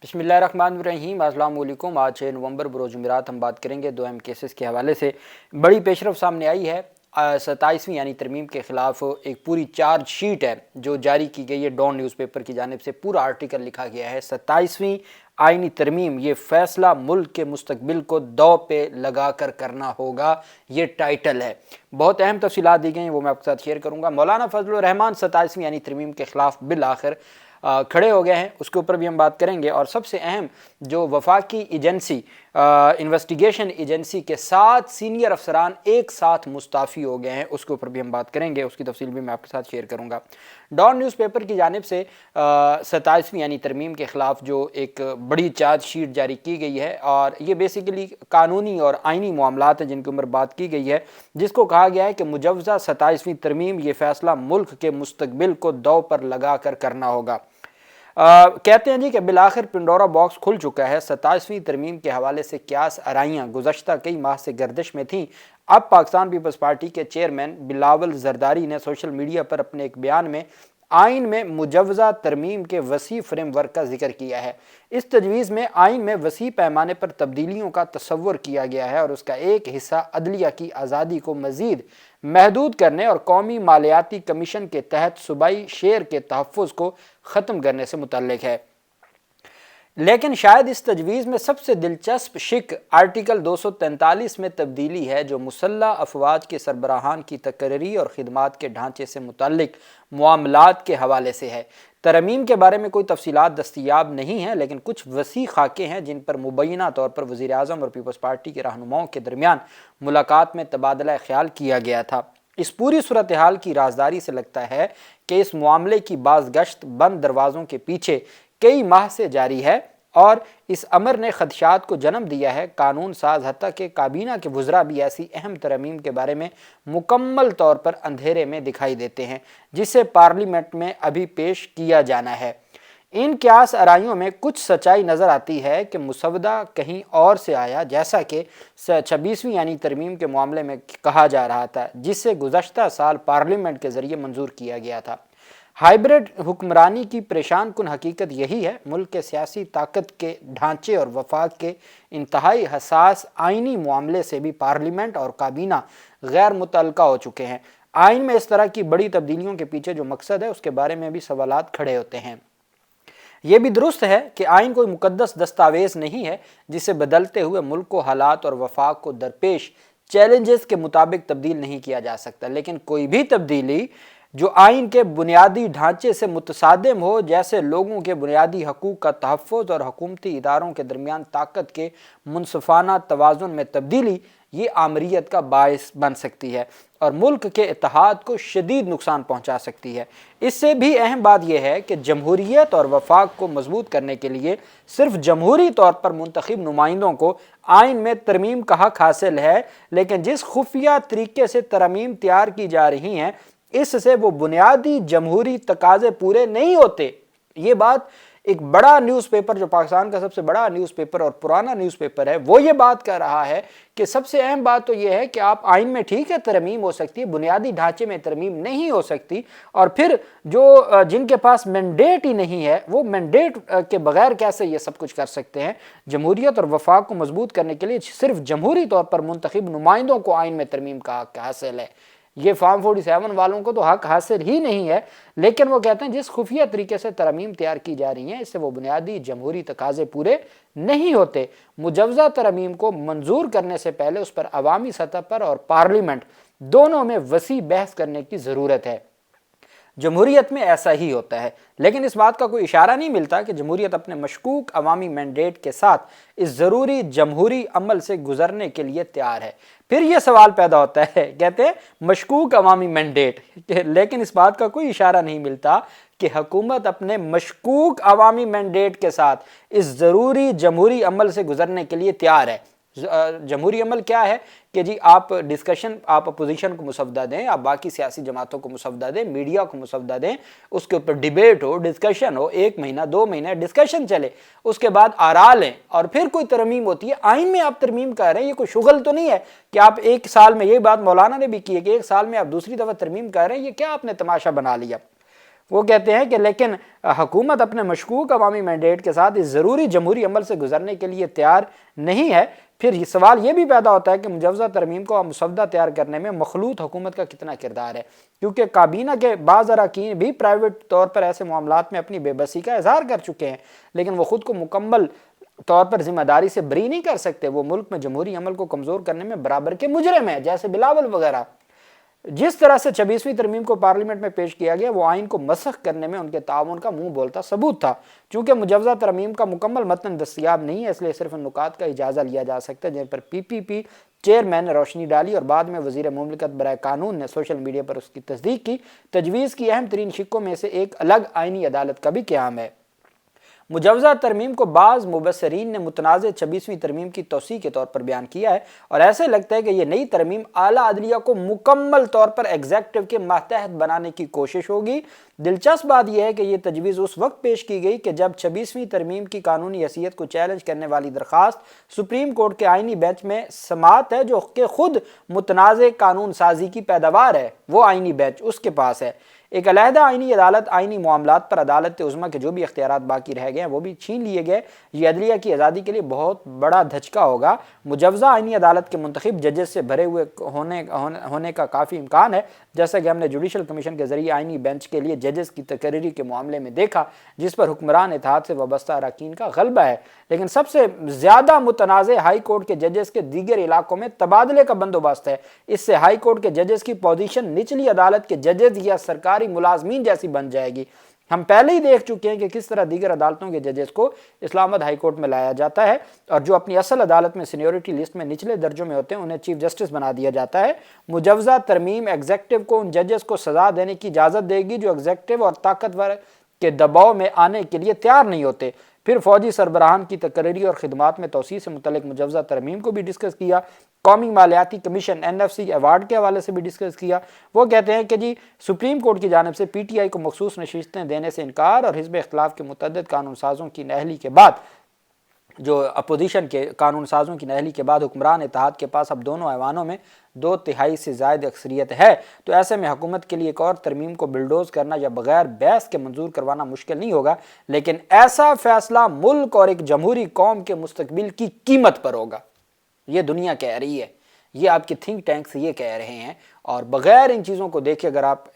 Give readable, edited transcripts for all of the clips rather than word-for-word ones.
बिस्मिल्लाहिर्रहमानिर्रहीम। अस्सलाम वालेकुम। आज 6 नवंबर बरोज़ जुमेरात हम बात करेंगे दो अहम केसेस के हवाले से। बड़ी पेशरफ सामने आई है। 27वीं यानी तरमीम के ख़िलाफ़ एक पूरी चार्ज शीट है जो जारी की गई है डॉन न्यूज़पेपर की जानिब से। पूरा आर्टिकल लिखा गया है 27वीं आइनी तरमीम, ये फ़ैसला मुल्क के मुस्तकबिल को दाव पे लगा कर करना होगा, ये टाइटल है। बहुत अहम तफसीलात दी गई हैं, वो मैं आपके साथ शेयर करूँगा। मौलाना फजलुर रहमान 27वीं यानी तरमीम के ख़िलाफ़ बिल आखिर खड़े हो गए हैं, उसके ऊपर भी हम बात करेंगे। और सबसे अहम, जो वफाकी एजेंसी इन्वेस्टिगेशन एजेंसी के 7 सीनियर अफसरान एक साथ मुस्ताफ़ी हो गए हैं, उसके ऊपर भी हम बात करेंगे, उसकी तफसील भी मैं आपके साथ शेयर करूंगा। डॉन न्यूज़पेपर की जानिब से 27वीं यानी तरमीम के ख़िलाफ़ जो एक बड़ी चार्ज शीट जारी की गई है, और ये बेसिकली कानूनी और आइनी मामलात हैं जिनके ऊपर बात की गई है, जिसको कहा गया है कि मुजव्वज़ा 27वीं तरमीम ये फ़ैसला मुल्क के मुस्तकबिल को दाव पर लगा कर करना होगा। कहते हैं जी कि बिलाखिर पिंडोरा बॉक्स खुल चुका है। 27वीं तरमीम के हवाले से क्यास आराइयाँ गुज़श्ता कई माह से गर्दिश में थीं। अब पाकिस्तान पीपल्स पार्टी के चेयरमैन बिलावल जरदारी ने सोशल मीडिया पर अपने एक बयान में आइन में मुजव्वज़ा तरमीम के वसी फ्रेमवर्क का जिक्र किया है। इस तजवीज़ में आइन में वसी पैमाने पर तब्दीलियों का तस्वुर किया गया है और उसका एक हिस्सा अदलिया की आज़ादी को मज़ीद महदूद करने और कौमी मालियाती कमीशन के तहत सूबाई शेयर के तहफ़्फ़ुज़ को ख़त्म करने से मुतल्लिक है। लेकिन शायद इस तजवीज़ में सबसे दिलचस्प शिक आर्टिकल 243 में तब्दीली है, जो मुसल्लह अफवाज के सरबराहान की तकर्री और ख़िदमात के ढांचे से मुतल्लिक मामलात के हवाले से है। तरमीम के बारे में कोई तफसीलात दस्तयाब नहीं है, लेकिन कुछ वसी खाके हैं जिन पर मुबैना तौर पर वज़ीर आज़म और पीपल्स पार्टी के रहनुमाओं के दरमियान मुलाकात में तबादला ख्याल किया गया था। इस पूरी सूरत हाल की राजदारी से लगता है कि इस मामले की बाज़गश्त बंद दरवाज़ों के पीछे कई माह से जारी है और इस अमर ने खदशात को जन्म दिया है। कानून साज हत्ता के काबीना के वज़रा भी ऐसी अहम तरमीम के बारे में मुकम्मल तौर पर अंधेरे में दिखाई देते हैं, जिसे पार्लियामेंट में अभी पेश किया जाना है। इन क्यास आराइयों में कुछ सच्चाई नज़र आती है कि मुसवदा कहीं और से आया, जैसा कि 26वीं यानी तरमीम के मामले में कहा जा रहा था, जिसे गुज़श्ता साल पार्लियामेंट के ज़रिए मंजूर किया गया था। हाइब्रिड हुक्मरानी की परेशान कुन हकीकत यही है। मुल्क के सियासी ताकत के ढांचे और वफाक के इंतहाई हसास आइनी मामले से भी पार्लियामेंट और काबीना गैर मुतल्लका हो चुके हैं। आइन में इस तरह की बड़ी तब्दीलियों के पीछे जो मकसद है, उसके बारे में भी सवालात खड़े होते हैं। यह भी दुरुस्त है कि आइन कोई मुकद्दस दस्तावेज नहीं है जिसे बदलते हुए मुल्क को हालात और वफाक को दरपेश चैलेंजेस के मुताबिक तब्दील नहीं किया जा सकता, लेकिन कोई भी तब्दीली जो आइन के बुनियादी ढांचे से मुतसादिम हो, जैसे लोगों के बुनियादी हकूक़ का तहफ़्फ़ुज़ और हुकूमती इदारों के दरमियान ताकत के मुनसफ़ाना तवाज़ुन में तब्दीली, ये आमरीत का बायस बन सकती है और मुल्क के इत्तेहाद को शदीद नुकसान पहुँचा सकती है। इससे भी अहम बात यह है कि जमहूरियत और वफाक को मजबूत करने के लिए सिर्फ जमहूरी तौर पर मुंतखब नुमाइंदों को आइन में तरमीम का हक हासिल है, लेकिन जिस खुफिया तरीके से तरमीम तैयार की जा रही हैं, इससे वो बुनियादी जमहूरी तकाजे पूरे नहीं होते। ये बात एक बड़ा न्यूज़पेपर, जो पाकिस्तान का सबसे बड़ा न्यूज़पेपर और पुराना न्यूज़पेपर है, वो ये बात कह रहा है कि सबसे अहम बात तो ये है कि आप आइन में ठीक है तरमीम हो सकती है, बुनियादी ढांचे में तरमीम नहीं हो सकती। और फिर जो जिनके पास मैंडेट ही नहीं है, वो मैंडेट के बगैर कैसे ये सब कुछ कर सकते हैं। जमहूरियत और वफाक को मजबूत करने के लिए सिर्फ जमहूरी तौर पर मुंतखब नुमाइंदों को आइन में तरमीम का हक हासिल है। ये फॉर्म 47 वालों को तो हक हासिल ही नहीं है, लेकिन वो कहते हैं जिस खुफिया तरीके से तरमीम तैयार की जा रही हैं, इससे वो बुनियादी जमहूरी तकाजे पूरे नहीं होते। मुजव्वज़ा तरमीम को मंजूर करने से पहले उस पर अवामी सतह पर और पार्लियामेंट दोनों में वसी बहस करने की ज़रूरत है। जमहूरियत में ऐसा ही होता है, लेकिन इस बात का कोई इशारा नहीं मिलता कि जमहूरियत अपने मशकूक अवामी मैंडेट के साथ इस ज़रूरी जमहूरी अमल से गुजरने के लिए तैयार है। फिर यह सवाल पैदा होता है, कहते हैं मशकूक अवामी मैंडेट, लेकिन इस बात का कोई इशारा नहीं मिलता कि हुकूमत अपने मशकूक अवामी मैंडेट के साथ इस ज़रूरी जमहूरी अमल से गुजरने के लिए तैयार है। जमहूरी अमल क्या है कि जी आप डिस्कशन, आप अपोजिशन को मुसवदा दें, आप बाकी सियासी जमातों को मुसवदा दें, मीडिया को मुसवदा दें, उसके ऊपर डिबेट हो, डिस्कशन हो, 1 महीना 2 महीना डिस्कशन चले, उसके बाद आरा लें और फिर कोई तरमीम होती है। आइन में आप तरमीम कर रहे हैं, ये कोई शुगल तो नहीं है कि आप 1 साल में, ये बात मौलाना ने भी की है कि 1 साल में आप दूसरी दफ़ा तरमीम कर रहे हैं, ये क्या आपने तमाशा बना लिया। وہ کہتے ہیں کہ لیکن حکومت اپنے مشکوک عوامی مینڈیٹ کے ساتھ اس ضروری جمہوری عمل سے گزرنے کے لیے تیار نہیں ہے۔ پھر یہ سوال یہ بھی پیدا ہوتا ہے کہ مجوزہ ترمیم کو مسودہ تیار کرنے میں مخلوط حکومت کا کتنا کردار ہے، کیونکہ کابینہ کے بعض اراکین بھی پرائیویٹ طور پر ایسے معاملات میں اپنی بے بسی کا اظہار کر چکے ہیں، لیکن وہ خود کو مکمل طور پر ذمہ داری سے بری نہیں کر سکتے۔ وہ ملک میں جمہوری عمل کو کمزور کرنے میں برابر کے مجرم ہیں، جیسے بلاول وغیرہ۔ جس طرح سے 26ویں ترمیم کو پارلیمنٹ میں پیش کیا گیا وہ آئین کو مسخ کرنے میں ان کے تعاون کا منہ بولتا ثبوت تھا۔ چونکہ مجوزہ ترمیم کا مکمل متن دستیاب نہیں ہے، اس لیے صرف ان نکات کا اجازہ لیا جا سکتا ہے جن پر PPP چیئرمین نے روشنی ڈالی اور بعد میں وزیر مملکت برائے قانون نے سوشل میڈیا پر اس کی تصدیق کی۔ تجویز کی اہم ترین شقوں میں سے ایک الگ آئینی عدالت کا بھی قیام ہے۔ مجوزہ ترمیم کو بعض مبصرین نے متنازع 26ویں ترمیم کی توسیع کے طور پر بیان کیا ہے، اور ایسے لگتا ہے کہ یہ نئی ترمیم اعلیٰ عدلیہ کو مکمل طور پر ایگزیکٹو کے ماتحت بنانے کی کوشش ہوگی۔ دلچسپ بات یہ ہے کہ یہ تجویز اس وقت پیش کی گئی کہ جب 26ویں ترمیم کی قانونی حیثیت کو چیلنج کرنے والی درخواست سپریم کورٹ کے آئینی بینچ میں سماعت ہے، جو کہ خود متنازع قانون سازی کی پیداوار ہے۔ وہ آئینی بینچ اس کے پاس ہے۔ ایک علیحدہ آئینی عدالت آئینی معاملات پر عدالت عظمیٰ کے جو بھی اختیارات باقی رہ گئے ہیں وہ بھی چھین لیے گئے۔ یہ عدلیہ کی آزادی کے لیے بہت بڑا دھچکا ہوگا۔ مجوزہ آئینی عدالت کے منتخب ججز سے بھرے ہوئے ہونے کا کافی امکان ہے، جیسا کہ ہم نے جوڈیشل کمیشن کے ذریعے آئینی بینچ کے لیے ججز کی تقرری کے معاملے میں دیکھا، جس پر حکمران اتحاد سے وابستہ اراکین کا غلبہ ہے۔ لیکن سب سے زیادہ متنازع ہائی کورٹ کے ججز کے دیگر علاقوں میں تبادلے کا بندوبست ہے۔ اس سے ہائی کورٹ کے ججز کی پوزیشن نچلی عدالت کے ججز یا سرکاری ملازمین جیسی بن جائے گی۔ ہم پہلے ہی دیکھ چکے ہیں کہ کس طرح دیگر عدالتوں کے ججز کو اسلام آباد ہائی کورٹ میں لایا جاتا ہے، اور جو اپنی اصل عدالت میں سینیورٹی لسٹ میں نچلے درجوں میں ہوتے ہیں انہیں چیف جسٹس بنا دیا جاتا ہے۔ مجوزہ ترمیم ایگزیکٹو کو ان ججز کو سزا دینے کی اجازت دے گی جو ایگزیکٹو اور طاقتور کے دباؤ میں آنے کے لیے تیار نہیں ہوتے۔ پھر فوجی سربراہان کی تقرری اور خدمات میں توسیع سے متعلق مجوزہ ترمیم کو بھی ڈسکس کیا۔ قومی مالیاتی کمیشن NFC ایوارڈ کے حوالے سے بھی ڈسکس کیا۔ وہ کہتے ہیں کہ جی سپریم کورٹ کی جانب سے PTI کو مخصوص نشستیں دینے سے انکار اور حزب اختلاف کے متعدد قانون سازوں کی نااہلی کے بعد جو اپوزیشن کے قانون سازوں کی نااہلی کے بعد حکمران اتحاد کے پاس اب دونوں ایوانوں میں 2/3 سے زائد اکثریت ہے، تو ایسے میں حکومت کے لیے ایک اور ترمیم کو بلڈوز کرنا یا بغیر بحث کے منظور کروانا مشکل نہیں ہوگا، لیکن ایسا فیصلہ ملک اور ایک جمہوری قوم کے مستقبل کی قیمت پر ہوگا۔ یہ دنیا کہہ رہی ہے، یہ آپ کے تھنک ٹینکس یہ کہہ رہے ہیں، اور بغیر ان چیزوں کو دیکھے اگر آپ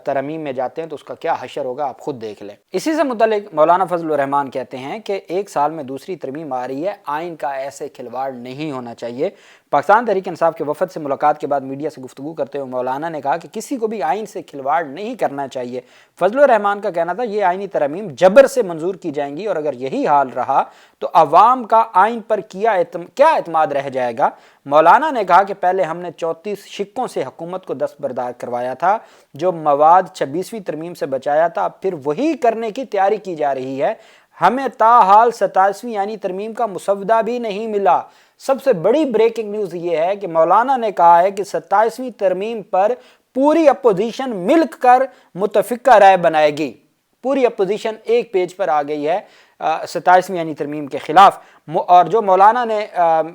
ترمیم میں جاتے ہیں تو اس کا کیا حشر ہوگا آپ خود دیکھ لیں۔ اسی سے متعلق مولانا فضل الرحمان کہتے ہیں کہ ایک سال میں دوسری ترمیم آ رہی ہے، آئین کا ایسے کھلواڑ نہیں ہونا چاہیے۔ پاکستان تحریک انصاف کے وفد سے ملاقات کے بعد میڈیا سے گفتگو کرتے ہوئے مولانا نے کہا کہ کسی کو بھی آئین سے کھلواڑ نہیں کرنا چاہیے۔ فضل الرحمان کا کہنا تھا یہ آئینی ترمیم جبر سے منظور کی جائیں گی، اور اگر یہی حال رہا تو عوام کا آئین پر کیا اعتماد رہ جائے گا۔ مولانا نے کہا کہ پہلے ہم نے 34 شقوں سے حکومت کو دستبردار کروایا تھا، جو مواد 26ویں ترمیم سے بچایا تھا، اب پھر وہی کرنے کی تیاری کی جا رہی ہے۔ ہمیں تاحال 27ویں یعنی ترمیم کا مسودہ بھی نہیں ملا۔ سب سے بڑی بریکنگ نیوز یہ ہے کہ مولانا نے کہا ہے کہ 27ویں ترمیم پر پوری اپوزیشن مل کر متفقہ رائے بنائے گی۔ پوری اپوزیشن ایک پیج پر آ گئی ہے 27ویں یعنی ترمیم کے خلاف، اور جو مولانا نے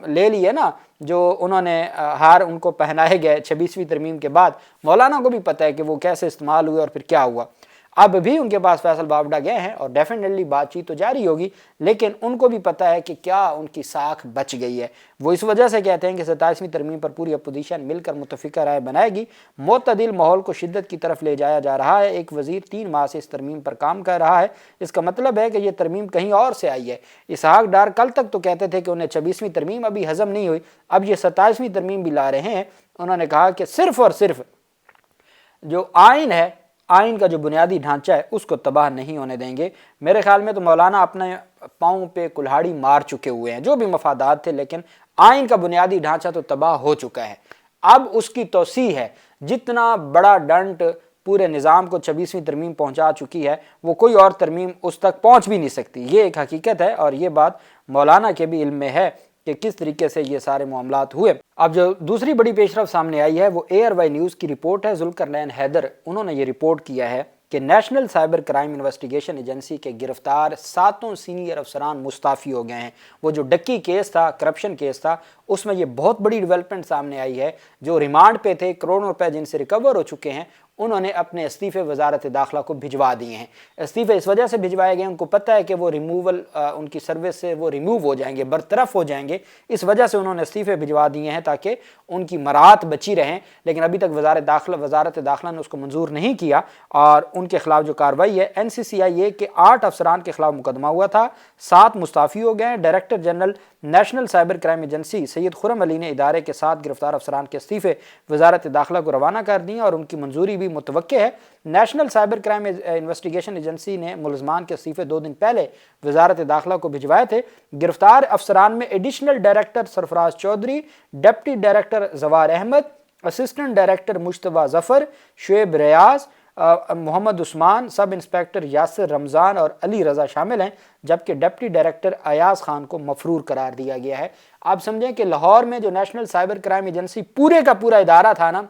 لے لی ہے نا، جو انہوں نے ہار ان کو پہنائے گئے 26ویں ترمیم کے بعد، مولانا کو بھی پتہ ہے کہ وہ کیسے استعمال ہوئے اور پھر کیا ہوا۔ اب بھی ان کے پاس فیصل بابڈا گئے ہیں اور ڈیفینیٹلی بات چیت تو جاری ہوگی، لیکن ان کو بھی پتہ ہے کہ کیا ان کی ساکھ بچ گئی ہے۔ وہ اس وجہ سے کہتے ہیں کہ 27ویں ترمیم پر پوری اپوزیشن مل کر متفقہ رائے بنائے گی۔ معتدل ماحول کو شدت کی طرف لے جایا جا رہا ہے۔ ایک وزیر 3 ماہ سے اس ترمیم پر کام کر رہا ہے، اس کا مطلب ہے کہ یہ ترمیم کہیں اور سے آئی ہے۔ اسحاق ڈار کل تک تو کہتے تھے کہ انہیں 26ویں ترمیم ابھی ہضم نہیں ہوئی، اب یہ 27ویں ترمیم بھی لا رہے ہیں۔ انہوں نے کہا کہ صرف اور صرف جو آئین ہے، آئین کا جو بنیادی ڈھانچہ ہے اس کو تباہ نہیں ہونے دیں گے۔ میرے خیال میں تو مولانا اپنے پاؤں پہ کلہاڑی مار چکے ہوئے ہیں، جو بھی مفادات تھے، لیکن آئین کا بنیادی ڈھانچہ تو تباہ ہو چکا ہے۔ اب اس کی توسیع ہے، جتنا بڑا ڈنٹ پورے نظام کو 26ویں ترمیم پہنچا چکی ہے وہ کوئی اور ترمیم اس تک پہنچ بھی نہیں سکتی۔ یہ ایک حقیقت ہے، اور یہ بات مولانا کے بھی علم میں ہے کہ کس طریقے سے یہ سارے معاملات ہوئے۔ اب جو دوسری بڑی پیش رفت سامنے آئی ہے وہ ARY نیوز کی رپورٹ ہے۔ ذوالقرنین حیدر انہوں نے یہ رپورٹ کیا ہے کہ national cyber crime investigation agency کے گرفتار 7 سینئر افسران مستعفی ہو گئے ہیں۔ وہ جو ڈکی کیس تھا، کرپشن کیس تھا، اس میں یہ بہت بڑی ڈیولپمنٹ سامنے آئی ہے۔ جو ریمانڈ پہ تھے، کروڑوں روپے جن سے ریکور ہو چکے ہیں، उन्होंने अपने इस्तीफ़े वजारत दाखिला को भिजवा दिए हैं। इस्तीफ़े इस वजह से भिजवाए गए, उनको पता है कि वो रिमूवल उनकी सर्विस से वो रिमूव हो जाएंगे, बरतरफ हो जाएंगे, इस वजह से उन्होंने इस्तीफ़े भिजवा दिए हैं ताकि उनकी मरात बची रहें। लेकिन अभी तक वजारत दाखिला ने उसको मंजूर नहीं किया और उनके खिलाफ जो कार्रवाई है NCCIA के 8 अफसरान के खिलाफ मुकदमा हुआ था, 7 मुस्ताफ़ी हो गए हैं। Director general national cyber crime agency Syed Khurram Ali ने इदारे के 7 गिरफ्तार अफसरान के इस्तीफ़े वजारत दाखिला को रवाना कर दिए और उनकी मंजूरी भी मुतवक्के है। National cyber crime investigation agency ने मुलजमान के इस्तीफ़े 2 दिन पहले वजारत दाखिला को भिजवाए थे। गिरफ्तार अफसरान में additional director Sarfaraz Chaudhry, deputy director Jawar Ahmad, assistant director Mushtaba Zafar, Shoaib Riaz, Mohammad Usman, sub inspector Yasir Ramzan और अली रज़ा शामिल हैं, जबकि डिप्टी डायरेक्टर अयाज खान को मफरूर करार दिया गया है। आप समझें कि लाहौर में जो नेशनल साइबर क्राइम एजेंसी पूरे का पूरा इदारा था ना,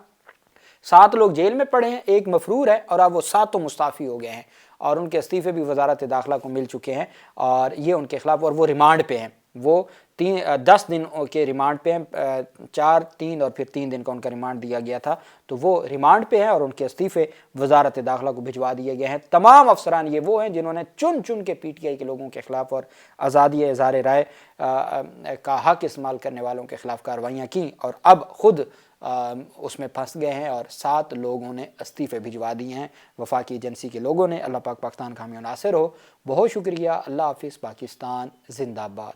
7 लोग जेल में पड़े हैं, 1 मफरूर है और अब वो 7 मुस्ताफ़ी हो गए हैं और उनके इस्तीफ़े भी वजारत दाखिला को मिल चुके हैं और ये उनके खिलाफ, और वो रिमांड पे हैं, वो 10 दिन के रिमांड पे हैं, 4, 3 और फिर 3 दिन का उनका रिमांड दिया गया था, तो वो रिमांड पे हैं और उनके इस्तीफ़े वजारत दाखिला को भिजवा दिए गए हैं। तमाम अफसरान ये वो हैं जिन्होंने चुन चुन के PTI के लोगों के खिलाफ और आज़ादी इज़हार राय का हक इस्तेमाल करने वालों के खिलाफ कार्रवाइयाँ की और अब खुद उसमें फंस गए हैं और 7 लोगों ने इस्तीफ़े भिजवा दिए हैं वफाकी एजेंसी के लोगों ने। अल्लाह पाक पाकिस्तान का हामी नासिर हो। बहुत शुक्रिया। अल्लाह हाफिज़। पाकिस्तान जिंदाबाद।